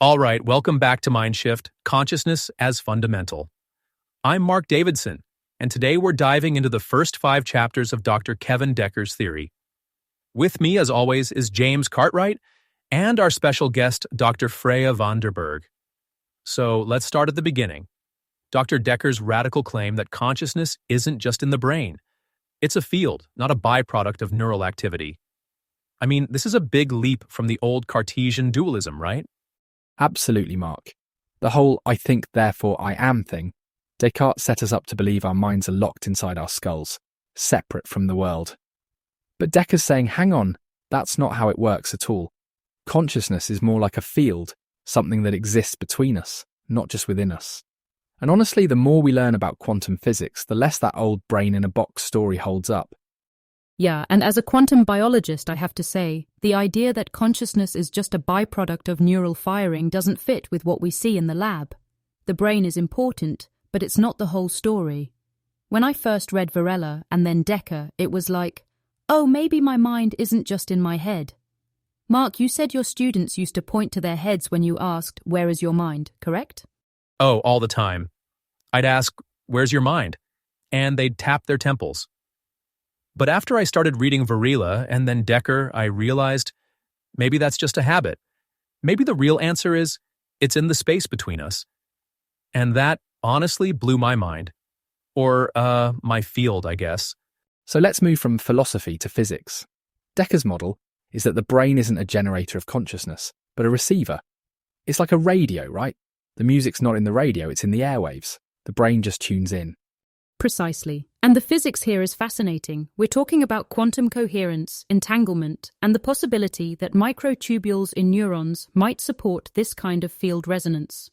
All right, welcome back to Mindshift, Consciousness as Fundamental. I'm Mark Davidson, and today we're diving into the first 5 chapters of Dr. Kevin Decker's theory. With me, as always, is James Cartwright and our special guest, Dr. Freya van der Berg. So let's start at the beginning. Dr. Decker's radical claim that consciousness isn't just in the brain. It's a field, not a byproduct of neural activity. I mean, this is a big leap from the old Cartesian dualism, right? Absolutely, Mark. The whole I think, therefore I am thing, Descartes set us up to believe our minds are locked inside our skulls, separate from the world. But Decker's saying, hang on, that's not how it works at all. Consciousness is more like a field, something that exists between us, not just within us. And honestly, the more we learn about quantum physics, the less that old brain-in-a-box story holds up. Yeah, and as a quantum biologist, I have to say, the idea that consciousness is just a byproduct of neural firing doesn't fit with what we see in the lab. The brain is important, but it's not the whole story. When I first read Varela and then Decker, it was like, oh, maybe my mind isn't just in my head. Mark, you said your students used to point to their heads when you asked, where is your mind, correct? Oh, all the time. I'd ask, where's your mind? And they'd tap their temples. But after I started reading Varela and then Decker, I realized maybe that's just a habit. Maybe the real answer is it's in the space between us. And that honestly blew my mind. Or, my field, I guess. So let's move from philosophy to physics. Decker's model is that the brain isn't a generator of consciousness, but a receiver. It's like a radio, right? The music's not in the radio, it's in the airwaves. The brain just tunes in. Precisely. And the physics here is fascinating. We're talking about quantum coherence, entanglement, and the possibility that microtubules in neurons might support this kind of field resonance.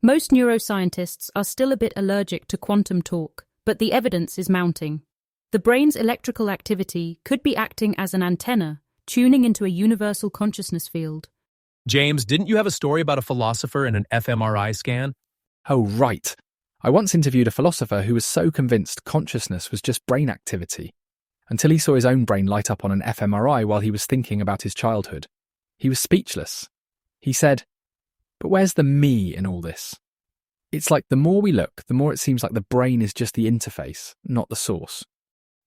Most neuroscientists are still a bit allergic to quantum talk, but the evidence is mounting. The brain's electrical activity could be acting as an antenna, tuning into a universal consciousness field. James, didn't you have a story about a philosopher and an fMRI scan? Oh, right. I once interviewed a philosopher who was so convinced consciousness was just brain activity, until he saw his own brain light up on an fMRI while he was thinking about his childhood. He was speechless. He said, but where's the me in all this? It's like the more we look, the more it seems like the brain is just the interface, not the source.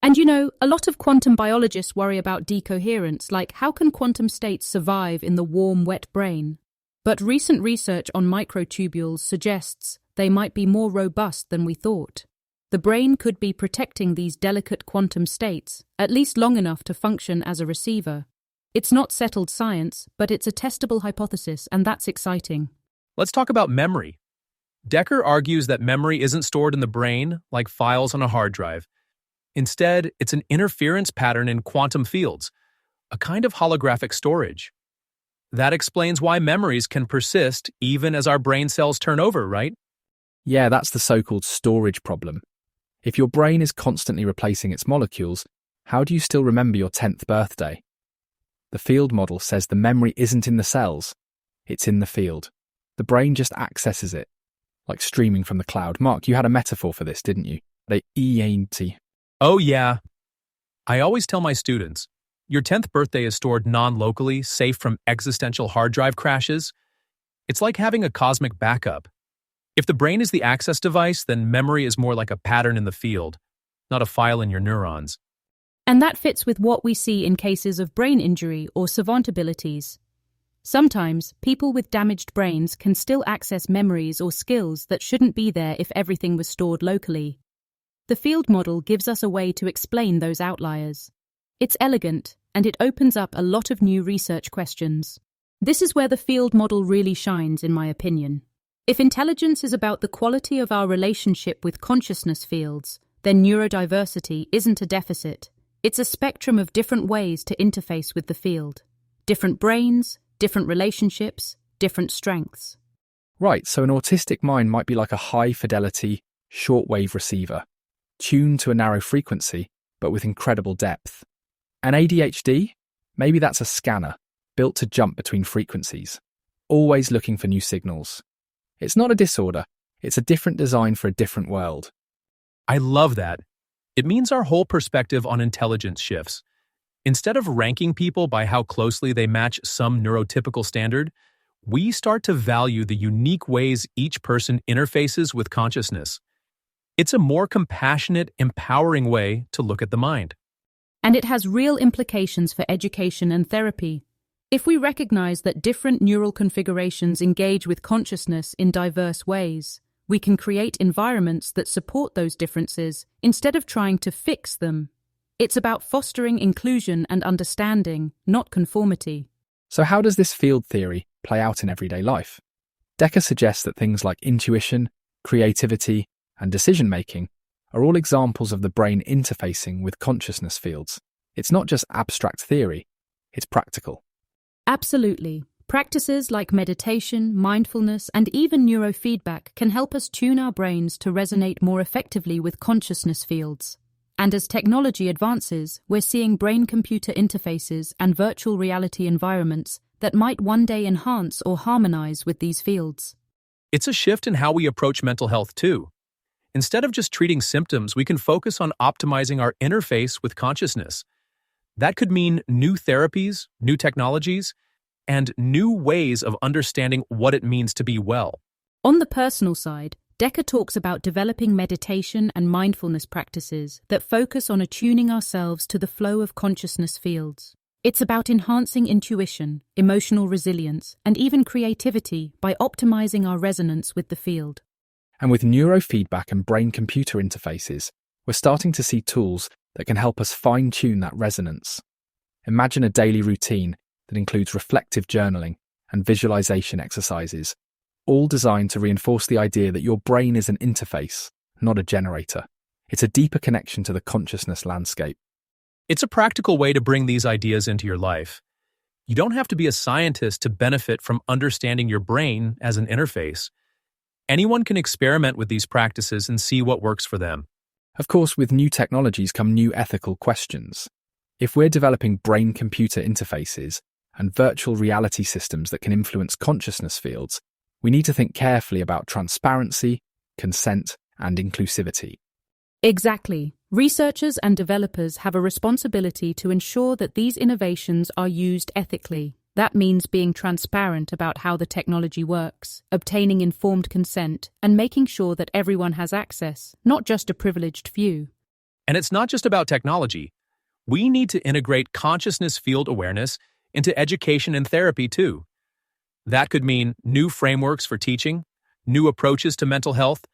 And you know, a lot of quantum biologists worry about decoherence, like how can quantum states survive in the warm, wet brain? But recent research on microtubules suggests they might be more robust than we thought. The brain could be protecting these delicate quantum states, at least long enough to function as a receiver. It's not settled science, but it's a testable hypothesis, and that's exciting. Let's talk about memory. Decker argues that memory isn't stored in the brain like files on a hard drive. Instead, it's an interference pattern in quantum fields, a kind of holographic storage. That explains why memories can persist even as our brain cells turn over, right? Yeah, that's the so-called storage problem. If your brain is constantly replacing its molecules, how do you still remember your 10th birthday? The field model says the memory isn't in the cells, it's in the field. The brain just accesses it, like streaming from the cloud. Mark, you had a metaphor for this, didn't you? The Oh yeah. I always tell my students, your 10th birthday is stored non-locally, safe from existential hard drive crashes. It's like having a cosmic backup. If the brain is the access device, then memory is more like a pattern in the field, not a file in your neurons. And that fits with what we see in cases of brain injury or savant abilities. Sometimes, people with damaged brains can still access memories or skills that shouldn't be there if everything was stored locally. The field model gives us a way to explain those outliers. It's elegant, and it opens up a lot of new research questions. This is where the field model really shines, in my opinion. If intelligence is about the quality of our relationship with consciousness fields, then neurodiversity isn't a deficit. It's a spectrum of different ways to interface with the field. Different brains, different relationships, different strengths. Right, so an autistic mind might be like a high-fidelity, shortwave receiver, tuned to a narrow frequency, but with incredible depth. An ADHD? Maybe that's a scanner, built to jump between frequencies, always looking for new signals. It's not a disorder, it's a different design for a different world. I love that. It means our whole perspective on intelligence shifts. Instead of ranking people by how closely they match some neurotypical standard, we start to value the unique ways each person interfaces with consciousness. It's a more compassionate, empowering way to look at the mind. And it has real implications for education and therapy. If we recognize that different neural configurations engage with consciousness in diverse ways, we can create environments that support those differences instead of trying to fix them. It's about fostering inclusion and understanding, not conformity. So how does this field theory play out in everyday life? Decker suggests that things like intuition, creativity, and decision-making are all examples of the brain interfacing with consciousness fields. It's not just abstract theory, it's practical. Absolutely. Practices like meditation, mindfulness, and even neurofeedback can help us tune our brains to resonate more effectively with consciousness fields. And as technology advances, we're seeing brain-computer interfaces and virtual reality environments that might one day enhance or harmonize with these fields. It's a shift in how we approach mental health, too. Instead of just treating symptoms, we can focus on optimizing our interface with consciousness. That could mean new therapies, new technologies, and new ways of understanding what it means to be well. On the personal side, Decker talks about developing meditation and mindfulness practices that focus on attuning ourselves to the flow of consciousness fields. It's about enhancing intuition, emotional resilience, and even creativity by optimizing our resonance with the field. And with neurofeedback and brain-computer interfaces, we're starting to see tools that can help us fine-tune that resonance. Imagine a daily routine that includes reflective journaling and visualization exercises, all designed to reinforce the idea that your brain is an interface, not a generator. It's a deeper connection to the consciousness landscape. It's a practical way to bring these ideas into your life. You don't have to be a scientist to benefit from understanding your brain as an interface. Anyone can experiment with these practices and see what works for them. Of course, with new technologies come new ethical questions. If we're developing brain-computer interfaces and virtual reality systems that can influence consciousness fields, we need to think carefully about transparency, consent, and inclusivity. Exactly. Researchers and developers have a responsibility to ensure that these innovations are used ethically. That means being transparent about how the technology works, obtaining informed consent, and making sure that everyone has access, not just a privileged few. And it's not just about technology. We need to integrate consciousness field awareness into education and therapy too. That could mean new frameworks for teaching, new approaches to mental health,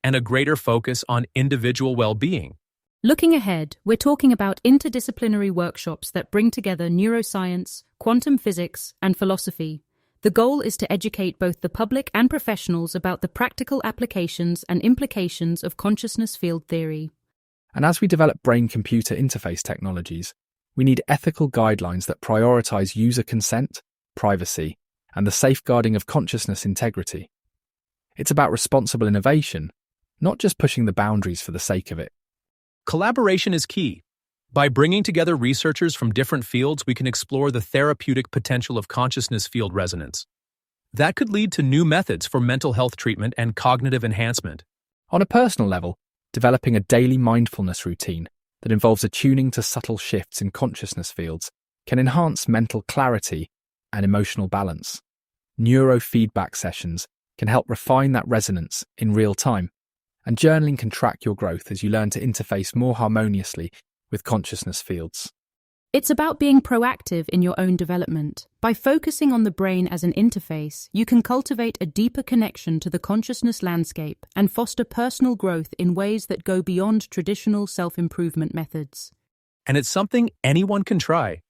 and a greater focus on individual well-being. Looking ahead, we're talking about interdisciplinary workshops that bring together neuroscience, quantum physics, and philosophy. The goal is to educate both the public and professionals about the practical applications and implications of consciousness field theory. And as we develop brain-computer interface technologies, we need ethical guidelines that prioritize user consent, privacy, and the safeguarding of consciousness integrity. It's about responsible innovation, not just pushing the boundaries for the sake of it. Collaboration is key. By bringing together researchers from different fields, we can explore the therapeutic potential of consciousness field resonance. That could lead to new methods for mental health treatment and cognitive enhancement. On a personal level, developing a daily mindfulness routine that involves attuning to subtle shifts in consciousness fields can enhance mental clarity and emotional balance. Neurofeedback sessions can help refine that resonance in real time, and journaling can track your growth as you learn to interface more harmoniously with consciousness fields. It's about being proactive in your own development. By focusing on the brain as an interface, you can cultivate a deeper connection to the consciousness landscape and foster personal growth in ways that go beyond traditional self-improvement methods. And it's something anyone can try.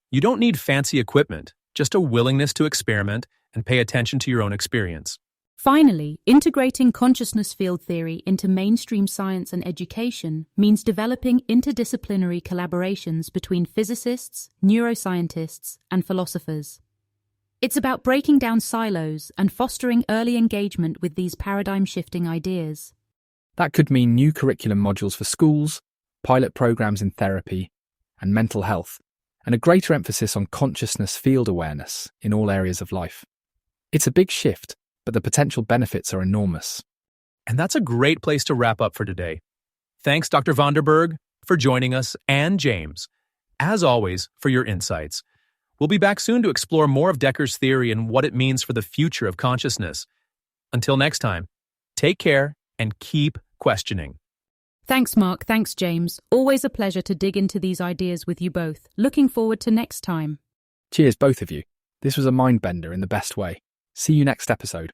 You don't need fancy equipment, just a willingness to experiment and pay attention to your own experience. Finally, integrating consciousness field theory into mainstream science and education means developing interdisciplinary collaborations between physicists, neuroscientists, and philosophers. It's about breaking down silos and fostering early engagement with these paradigm-shifting ideas. That could mean new curriculum modules for schools, pilot programs in therapy and mental health, and a greater emphasis on consciousness field awareness in all areas of life. It's a big shift, but the potential benefits are enormous. And that's a great place to wrap up for today. Thanks, Dr. Berg, for joining us, and James, as always, for your insights. We'll be back soon to explore more of Decker's theory and what it means for the future of consciousness. Until next time, take care and keep questioning. Thanks, Mark. Thanks, James. Always a pleasure to dig into these ideas with you both. Looking forward to next time. Cheers, both of you. This was a mind bender in the best way. See you next episode.